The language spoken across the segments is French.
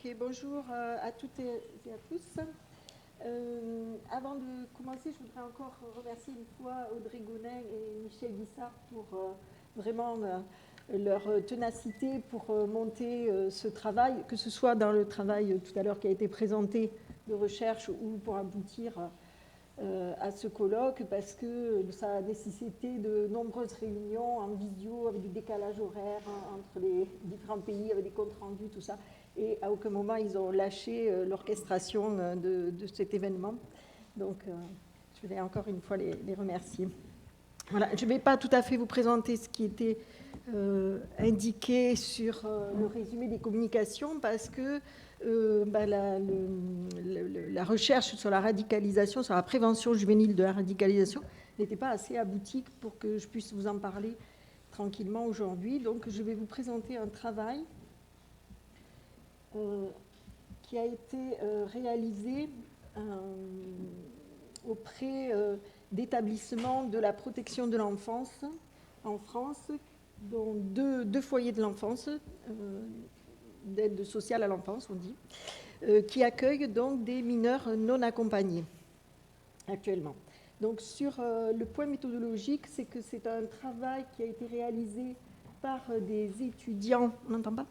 Ok, bonjour à toutes et à tous. Avant de commencer, je voudrais encore remercier une fois Audrey Gonin et Michel Guissard pour vraiment leur ténacité pour monter ce travail, que ce soit dans le travail tout à l'heure qui a été présenté de recherche ou pour aboutir à ce colloque, parce que ça a nécessité de nombreuses réunions en visio avec des décalages horaires entre les différents pays, avec des comptes rendus, tout ça. Et à aucun moment ils ont lâché l'orchestration de cet événement. Donc je vais encore une fois les remercier. Voilà, je ne vais pas tout à fait vous présenter ce qui était indiqué sur le résumé des communications, parce que la recherche sur la radicalisation, sur la prévention juvénile de la radicalisation, n'était pas assez aboutie pour que je puisse vous en parler tranquillement aujourd'hui. Donc je vais vous présenter un travail qui a été réalisé auprès d'établissements de la protection de l'enfance en France, dont deux foyers de l'enfance, d'aide sociale à l'enfance, on dit, qui accueillent donc des mineurs non accompagnés actuellement. Donc sur le point méthodologique, c'est que c'est un travail qui a été réalisé par des étudiants, on n'entend pas ?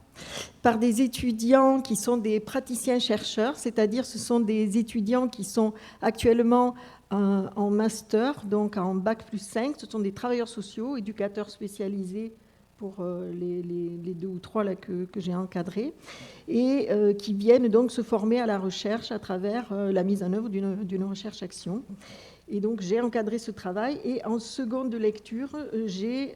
Par des étudiants qui sont des praticiens-chercheurs, c'est-à-dire ce sont des étudiants qui sont actuellement en master, donc en Bac+5, ce sont des travailleurs sociaux, éducateurs spécialisés pour les deux ou trois là que j'ai encadrés, et qui viennent donc se former à la recherche à travers la mise en œuvre d'une recherche-action. Et donc, j'ai encadré ce travail, et en seconde lecture, j'ai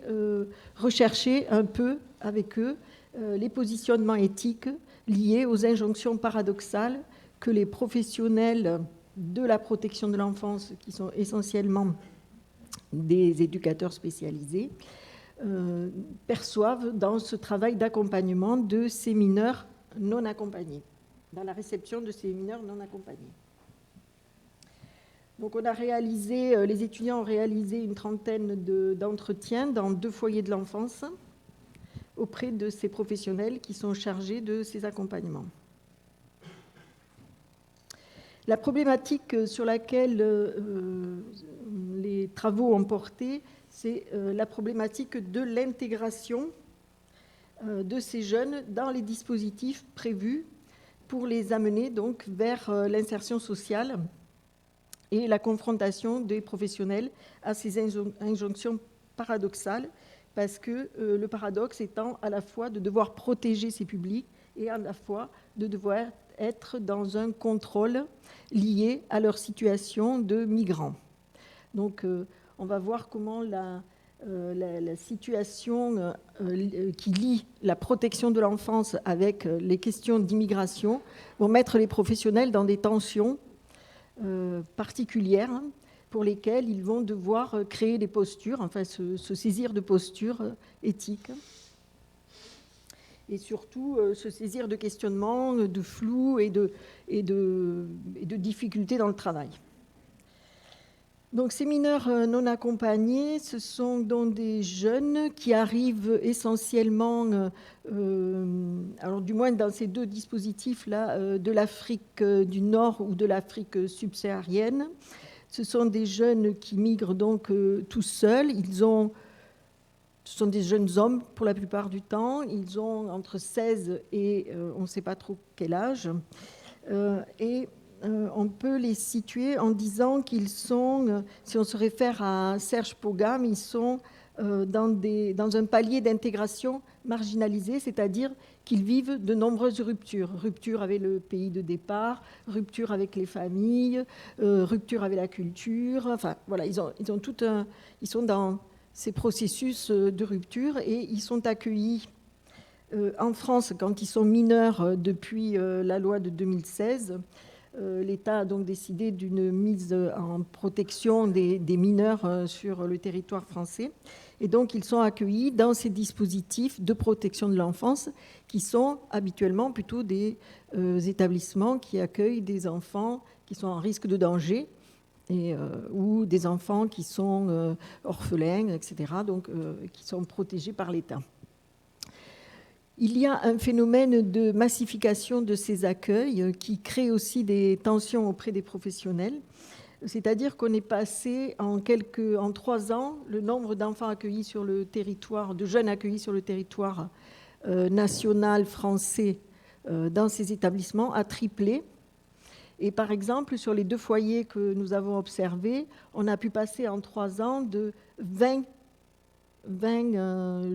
recherché un peu avec eux les positionnements éthiques liés aux injonctions paradoxales que les professionnels de la protection de l'enfance, qui sont essentiellement des éducateurs spécialisés, perçoivent dans ce travail d'accompagnement de ces mineurs non accompagnés, dans la réception de ces mineurs non accompagnés. Donc les étudiants ont réalisé une trentaine d'entretiens dans 2 foyers de l'enfance auprès de ces professionnels qui sont chargés de ces accompagnements. La problématique sur laquelle les travaux ont porté, c'est la problématique de l'intégration de ces jeunes dans les dispositifs prévus pour les amener donc vers l'insertion sociale et la confrontation des professionnels à ces injonctions paradoxales, parce que le paradoxe étant à la fois de devoir protéger ces publics et à la fois de devoir être dans un contrôle lié à leur situation de migrants. Donc on va voir comment la situation qui lie la protection de l'enfance avec les questions d'immigration vont mettre les professionnels dans des tensions particulières pour lesquelles ils vont devoir créer des postures, enfin se saisir de postures éthiques et surtout se saisir de questionnements, de flou et de difficultés dans le travail. Donc ces mineurs non accompagnés, ce sont donc des jeunes qui arrivent essentiellement, alors du moins dans ces 2 dispositifs-là, de l'Afrique du Nord ou de l'Afrique subsaharienne. Ce sont des jeunes qui migrent donc tout seuls. Ce sont des jeunes hommes pour la plupart du temps. Ils ont entre 16 et on ne sait pas trop quel âge. On peut les situer en disant qu'ils sont, si on se réfère à Serge Pogam, ils sont dans un palier d'intégration marginalisé, c'est-à-dire qu'ils vivent de nombreuses ruptures. Rupture avec le pays de départ, rupture avec les familles, rupture avec la culture. Enfin, voilà, ils sont dans ces processus de rupture, et ils sont accueillis en France quand ils sont mineurs depuis la loi de 2016. L'État a donc décidé d'une mise en protection des mineurs sur le territoire français. Et donc, ils sont accueillis dans ces dispositifs de protection de l'enfance qui sont habituellement plutôt des établissements qui accueillent des enfants qui sont en risque de danger ou des enfants qui sont orphelins, etc., donc qui sont protégés par l'État. Il y a un phénomène de massification de ces accueils qui crée aussi des tensions auprès des professionnels. C'est-à-dire qu'on est passé en 3 ans, le nombre d'enfants accueillis sur le territoire, de jeunes accueillis sur le territoire national français dans ces établissements a triplé. Et par exemple, sur les 2 foyers que nous avons observés, on a pu passer en 3 ans de 20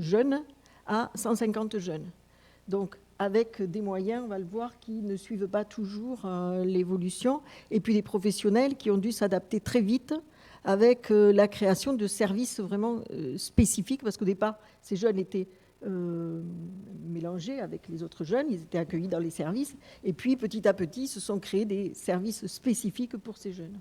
jeunes à 150 jeunes. Donc, avec des moyens, on va le voir, qui ne suivent pas toujours l'évolution. Et puis des professionnels qui ont dû s'adapter très vite avec la création de services vraiment spécifiques, parce qu'au départ, ces jeunes étaient mélangés avec les autres jeunes, ils étaient accueillis dans les services. Et puis, petit à petit, se sont créés des services spécifiques pour ces jeunes.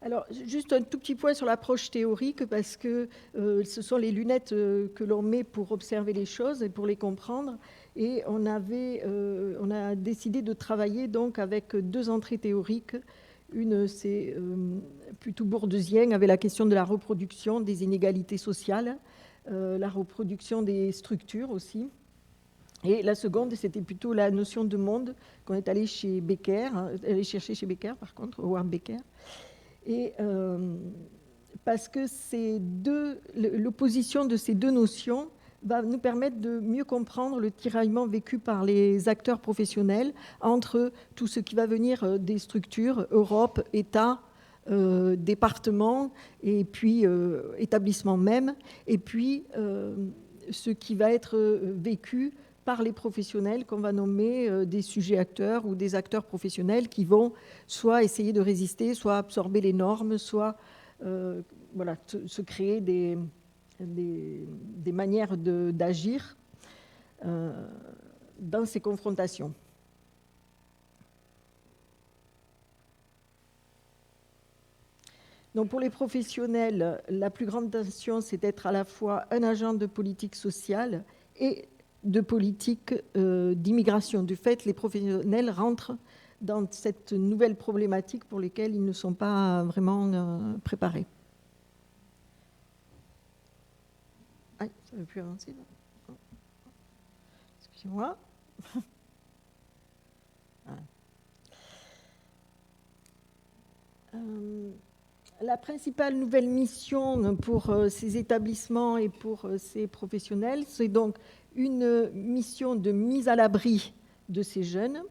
Alors, juste un tout petit point sur l'approche théorique, parce que ce sont les lunettes que l'on met pour observer les choses et pour les comprendre. Et on a décidé de travailler donc avec 2 entrées théoriques. Une, c'est plutôt bourdeusienne, avec la question de la reproduction des inégalités sociales, la reproduction des structures aussi. Et la seconde, c'était plutôt la notion de monde qu'on est allé chercher chez Becker, par contre, Howard Becker. Et parce que l'opposition de ces 2 notions va nous permettre de mieux comprendre le tiraillement vécu par les acteurs professionnels entre tout ce qui va venir des structures, Europe, État, département, et puis établissement même, et puis ce qui va être vécu par les professionnels qu'on va nommer des sujets acteurs ou des acteurs professionnels qui vont soit essayer de résister, soit absorber les normes, soit se créer des manières d'agir dans ces confrontations. Donc pour les professionnels, la plus grande tension, c'est d'être à la fois un agent de politique sociale et de politique d'immigration. Du fait, les professionnels rentrent dans cette nouvelle problématique pour lesquelles ils ne sont pas vraiment préparés. Ah, ça ne veut plus avancer là. Excusez-moi. La principale nouvelle mission pour ces établissements et pour ces professionnels, c'est donc une mission de mise à l'abri de ces jeunes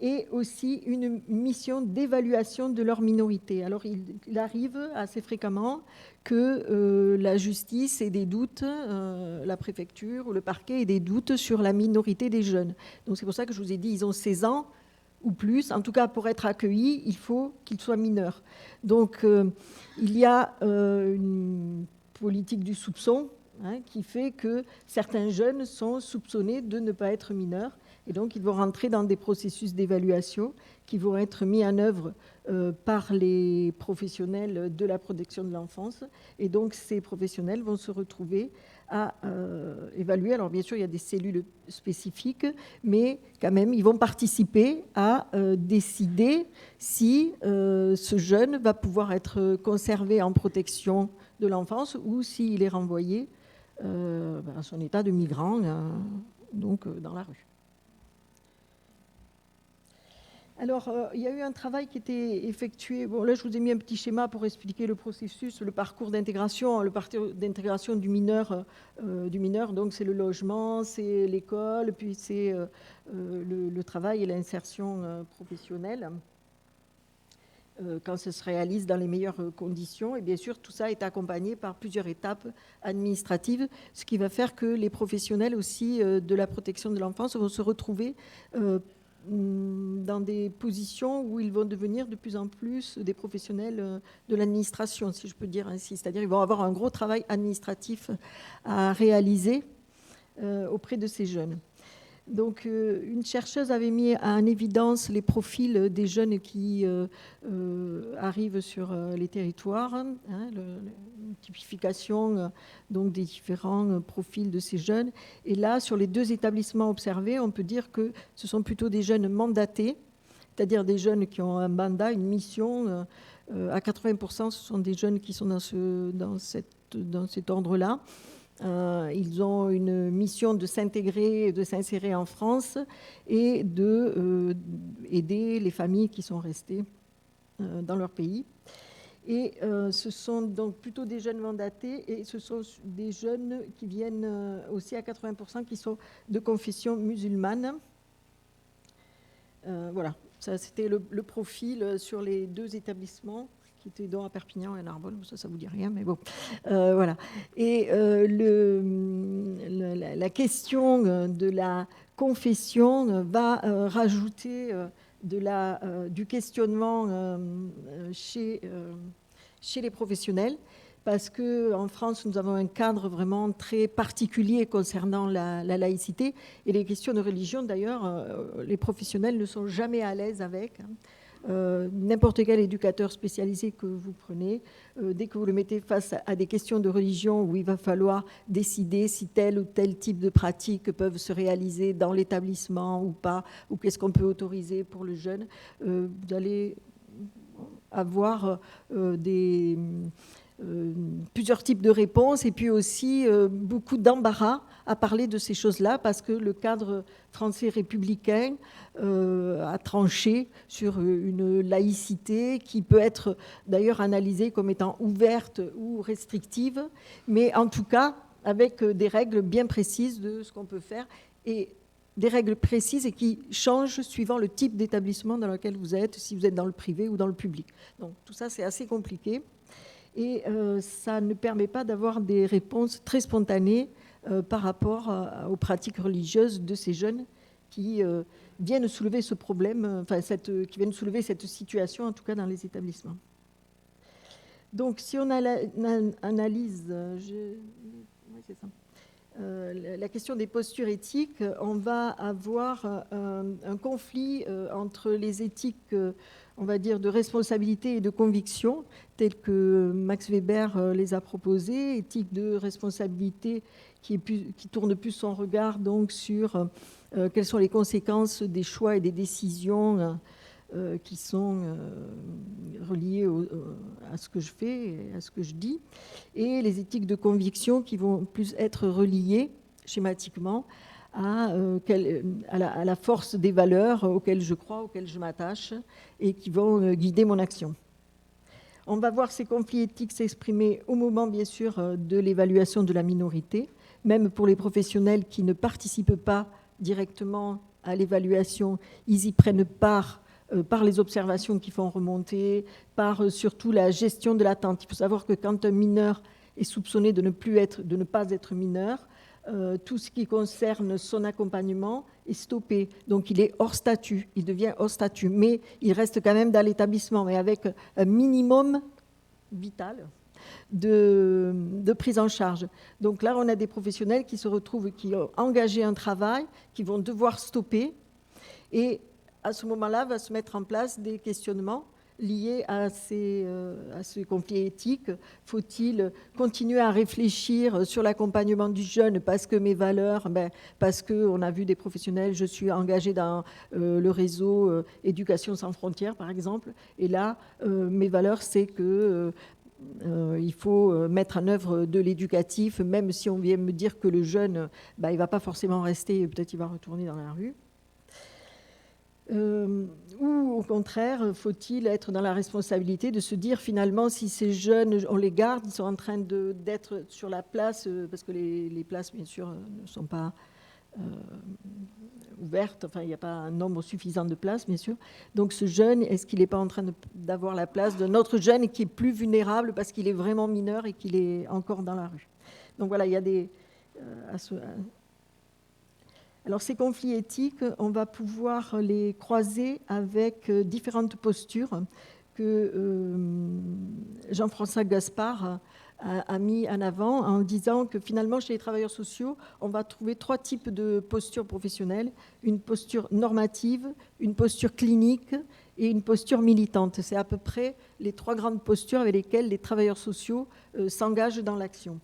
et aussi une mission d'évaluation de leur minorité. Alors, il arrive assez fréquemment que la justice ait des doutes, la préfecture ou le parquet ait des doutes sur la minorité des jeunes. Donc, c'est pour ça que je vous ai dit, ils ont 16 ans ou plus. En tout cas, pour être accueillis, il faut qu'ils soient mineurs. Donc, il y a une politique du soupçon qui fait que certains jeunes sont soupçonnés de ne pas être mineurs. Et donc, ils vont rentrer dans des processus d'évaluation qui vont être mis en œuvre par les professionnels de la protection de l'enfance. Et donc, ces professionnels vont se retrouver à évaluer. Alors, bien sûr, il y a des cellules spécifiques, mais quand même, ils vont participer à décider si ce jeune va pouvoir être conservé en protection de l'enfance ou s'il est renvoyé à son état de migrant, donc dans la rue. Alors, il y a eu un travail qui était effectué. Bon, là, je vous ai mis un petit schéma pour expliquer le processus, le parcours d'intégration. Le parcours d'intégration du mineur, donc c'est le logement, c'est l'école, puis c'est le travail et l'insertion professionnelle. Quand ça se réalise dans les meilleures conditions. Et bien sûr, tout ça est accompagné par plusieurs étapes administratives, ce qui va faire que les professionnels aussi de la protection de l'enfance vont se retrouver dans des positions où ils vont devenir de plus en plus des professionnels de l'administration, si je peux dire ainsi. C'est-à-dire qu'ils vont avoir un gros travail administratif à réaliser auprès de ces jeunes. Donc, une chercheuse avait mis en évidence les profils des jeunes qui arrivent sur les territoires, une typification donc, des différents profils de ces jeunes. Et là, sur les 2 établissements observés, on peut dire que ce sont plutôt des jeunes mandatés, c'est-à-dire des jeunes qui ont un mandat, une mission. À 80%, ce sont des jeunes qui sont dans cette dans cet ordre-là. Ils ont une mission de s'intégrer, de s'insérer en France et d'aider les familles qui sont restées dans leur pays. Et ce sont donc plutôt des jeunes mandatés et ce sont des jeunes qui viennent aussi à 80% qui sont de confession musulmane. Voilà, ça c'était le profil sur les 2 établissements qui étaient donc à Perpignan et à Narbonne. Ça vous dit rien, mais bon, voilà. Et la question de la confession va rajouter du questionnement chez les professionnels, parce qu'en France, nous avons un cadre vraiment très particulier concernant la laïcité. Et les questions de religion, d'ailleurs, les professionnels ne sont jamais à l'aise avec. N'importe quel éducateur spécialisé que vous prenez, dès que vous le mettez face à des questions de religion où il va falloir décider si tel ou tel type de pratiques peuvent se réaliser dans l'établissement ou pas, ou qu'est-ce qu'on peut autoriser pour le jeune, vous allez avoir plusieurs types de réponses et puis aussi beaucoup d'embarras à parler de ces choses-là parce que le cadre français républicain a tranché sur une laïcité qui peut être d'ailleurs analysée comme étant ouverte ou restrictive, mais en tout cas avec des règles bien précises de ce qu'on peut faire et des règles précises et qui changent suivant le type d'établissement dans lequel vous êtes, si vous êtes dans le privé ou dans le public. Donc tout ça, c'est assez compliqué. Et ça ne permet pas d'avoir des réponses très spontanées par rapport aux pratiques religieuses de ces jeunes qui viennent soulever ce problème, qui viennent soulever cette situation, en tout cas dans les établissements. Donc, si on analyse la question des postures éthiques, on va avoir un conflit entre les éthiques, on va dire, de responsabilité et de conviction, telles que Max Weber les a proposées, éthique de responsabilité qui tourne plus son regard donc sur quelles sont les conséquences des choix et des décisions qui sont reliées à ce que je fais et à ce que je dis, et les éthiques de conviction qui vont plus être reliées schématiquement à la force des valeurs auxquelles je crois, auxquelles je m'attache, et qui vont guider mon action. On va voir ces conflits éthiques s'exprimer au moment, bien sûr, de l'évaluation de la minorité, même pour les professionnels qui ne participent pas directement à l'évaluation, ils y prennent part par les observations qui font remonter, par surtout la gestion de l'attente. Il faut savoir que quand un mineur est soupçonné de ne pas être mineur, tout ce qui concerne son accompagnement est stoppé. Donc il est hors statut, il devient hors statut, mais il reste quand même dans l'établissement, mais avec un minimum vital de prise en charge. Donc là, on a des professionnels qui se retrouvent, qui ont engagé un travail, qui vont devoir stopper, et à ce moment-là, va se mettre en place des questionnements liés à ce conflit éthique. Faut-il continuer à réfléchir sur l'accompagnement du jeune parce que mes valeurs, parce qu'on a vu des professionnels, je suis engagée dans le réseau Éducation sans frontières, par exemple, et là, mes valeurs, c'est que il faut mettre en œuvre de l'éducatif, même si on vient me dire que le jeune, il ne va pas forcément rester, peut-être il va retourner dans la rue. Ou au contraire, faut-il être dans la responsabilité de se dire finalement si ces jeunes, on les garde, ils sont en train d'être sur la place, parce que les places bien sûr ne sont pas ouvertes, enfin il n'y a pas un nombre suffisant de places bien sûr, donc ce jeune, est-ce qu'il n'est pas en train d'avoir la place d'un autre jeune qui est plus vulnérable parce qu'il est vraiment mineur et qu'il est encore dans la rue. Donc voilà, il y a des... Alors ces conflits éthiques, on va pouvoir les croiser avec différentes postures que Jean-François Gaspard a mis en avant en disant que finalement chez les travailleurs sociaux, on va trouver 3 types de postures professionnelles, une posture normative, une posture clinique et une posture militante. C'est à peu près les 3 grandes postures avec lesquelles les travailleurs sociaux s'engagent dans l'action.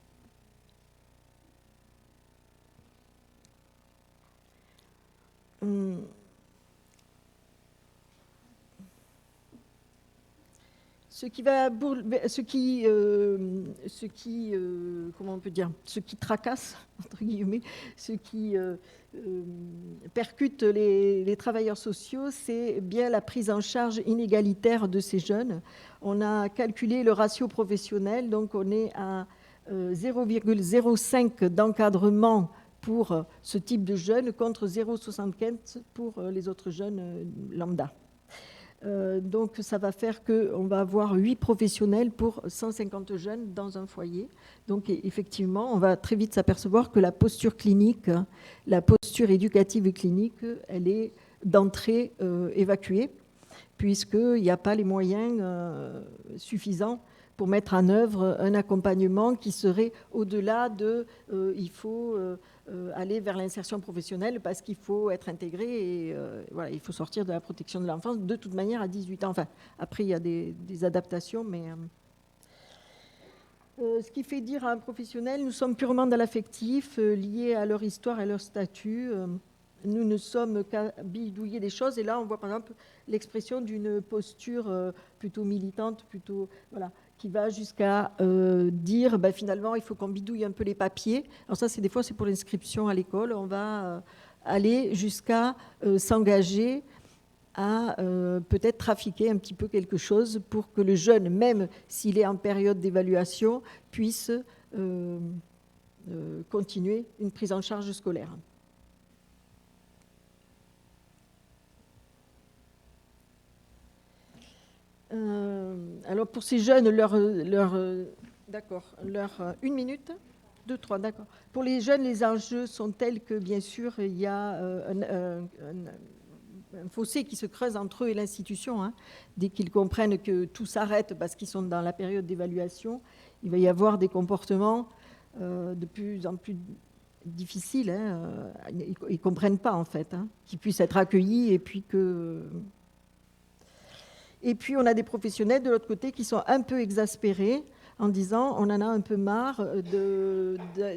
ce qui tracasse, entre guillemets, ce qui percute les travailleurs sociaux, c'est bien la prise en charge inégalitaire de ces jeunes. On a calculé le ratio professionnel, donc on est à 0,05 d'encadrement pour ce type de jeunes contre 0,75 pour les autres jeunes lambda. Donc ça va faire qu'on va avoir 8 professionnels pour 150 jeunes dans un foyer. Donc effectivement, on va très vite s'apercevoir que la posture clinique, la posture éducative et clinique, elle est d'entrée évacuée, puisqu'il n'y a pas les moyens suffisants pour mettre en œuvre un accompagnement qui serait au-delà de il faut aller vers l'insertion professionnelle parce qu'il faut être intégré et voilà, il faut sortir de la protection de l'enfance de toute manière à 18 ans. Enfin, après, il y a des adaptations, mais ce qui fait dire à un professionnel, nous sommes purement dans l'affectif, liés à leur histoire et leur statut. Nous ne sommes qu'à bidouiller des choses. Et là, on voit par exemple l'expression d'une posture plutôt militante, plutôt voilà, qui va jusqu'à dire finalement il faut qu'on bidouille un peu les papiers. Alors ça, des fois c'est pour l'inscription à l'école. On va aller jusqu'à s'engager à peut-être trafiquer un petit peu quelque chose pour que le jeune, même s'il est en période d'évaluation, puisse continuer une prise en charge scolaire. Alors pour ces jeunes, d'accord, une minute, 2, 3, d'accord. Pour les jeunes, les enjeux sont tels que, bien sûr, il y a un fossé qui se creuse entre eux et l'institution. Hein. Dès qu'ils comprennent que tout s'arrête parce qu'ils sont dans la période d'évaluation, il va y avoir des comportements de plus en plus difficiles. Hein. Ils ne comprennent pas, en fait, hein, qu'ils puissent être accueillis et puis que... Et puis, on a des professionnels de l'autre côté qui sont un peu exaspérés en disant on en a un peu marre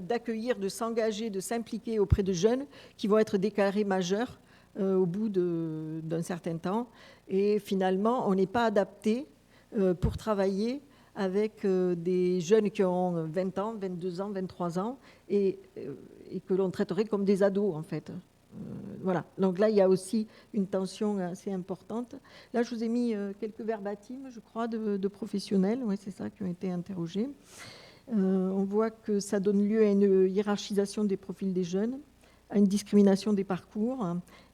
d'accueillir, de s'engager, de s'impliquer auprès de jeunes qui vont être déclarés majeurs au bout d'un certain temps. Et finalement, on n'est pas adapté pour travailler avec des jeunes qui ont 20 ans, 22 ans, 23 ans et que l'on traiterait comme des ados, en fait. Voilà, donc là il y a aussi une tension assez importante. Là je vous ai mis quelques verbatims, je crois, de professionnels, oui, c'est ça, qui ont été interrogés. On voit que ça donne lieu à une hiérarchisation des profils des jeunes, à une discrimination des parcours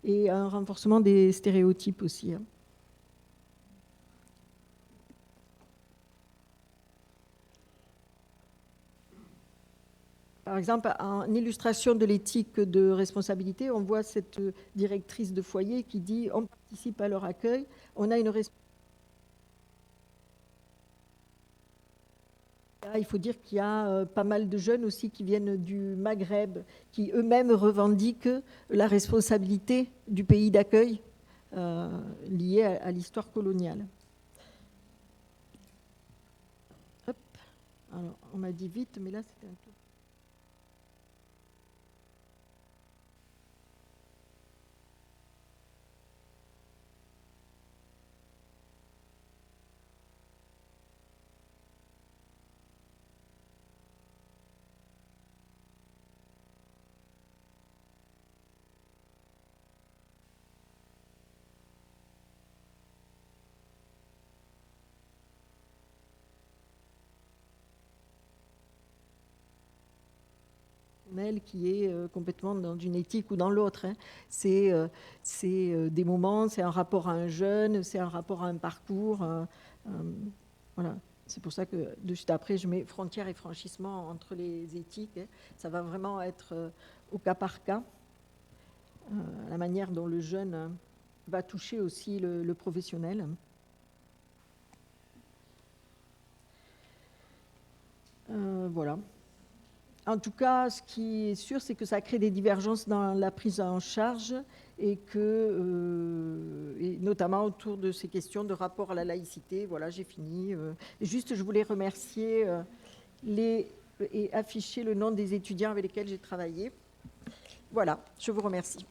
et à un renforcement des stéréotypes aussi. Par exemple, en illustration de l'éthique de responsabilité, on voit cette directrice de foyer qui dit « on participe à leur accueil, on a une responsabilité ». Il faut dire qu'il y a pas mal de jeunes aussi qui viennent du Maghreb, qui eux-mêmes revendiquent la responsabilité du pays d'accueil liée à l'histoire coloniale. Hop. Alors, on m'a dit vite, mais là c'était un peu... qui est complètement dans une éthique ou dans l'autre. Hein. C'est des moments, c'est un rapport à un jeune, c'est un rapport à un parcours. Voilà. C'est pour ça que de suite après, je mets frontières et franchissement entre les éthiques. Hein. Ça va vraiment être au cas par cas, la manière dont le jeune va toucher aussi le professionnel. Voilà. En tout cas, ce qui est sûr, c'est que ça crée des divergences dans la prise en charge et notamment autour de ces questions de rapport à la laïcité. Voilà, j'ai fini. Juste, je voulais remercier et afficher le nom des étudiants avec lesquels j'ai travaillé. Voilà, je vous remercie.